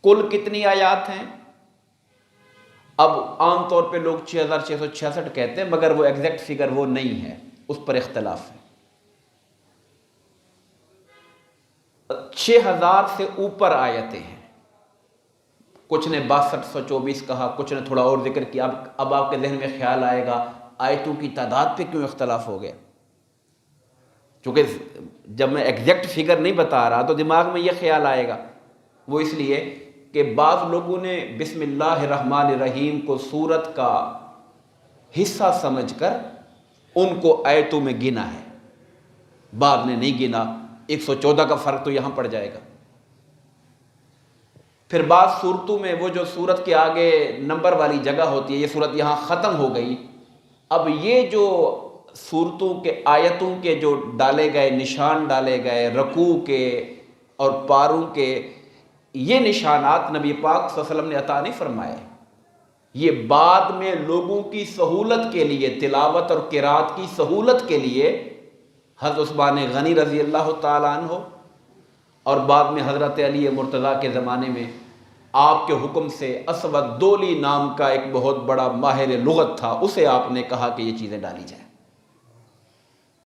کل کتنی آیات ہیں؟ اب عام طور پہ لوگ 6666 کہتے ہیں، مگر وہ ایگزیکٹ فگر وہ نہیں ہے، اس پر اختلاف ہے۔ 6000 سے اوپر آیتیں ہیں، کچھ نے 6224 کہا، کچھ نے تھوڑا اور ذکر کیا۔ اب آپ کے ذہن میں خیال آئے گا آیتوں کی تعداد پہ کیوں اختلاف ہو گیا؟ چونکہ جب میں ایگزیکٹ فگر نہیں بتا رہا تو دماغ میں یہ خیال آئے گا، وہ اس لیے کہ بعض لوگوں نے بسم اللہ الرحمن الرحیم کو سورت کا حصہ سمجھ کر ان کو آیتوں میں گنا ہے، بعض نے نہیں گنا۔ 114 کا فرق تو یہاں پڑ جائے گا۔ پھر بعض صورتوں میں وہ جو صورت کے آگے نمبر والی جگہ ہوتی ہے، یہ صورت یہاں ختم ہو گئی، اب یہ جو صورتوں کے آیتوں کے جو ڈالے گئے نشان، ڈالے گئے رکوع کے اور پاروں کے، یہ نشانات نبی پاک صلی اللہ علیہ وسلم نے عطا نہیں فرمائے، یہ بعد میں لوگوں کی سہولت کے لیے، تلاوت اور قرات کی سہولت کے لیے حضرت عثمان غنی رضی اللہ تعالیٰ عنہ اور بعد میں حضرت علی مرتضیٰ کے زمانے میں آپ کے حکم سے اسود دولی نام کا ایک بہت بڑا ماہر لغت تھا، اسے آپ نے کہا کہ یہ چیزیں ڈالی جائیں۔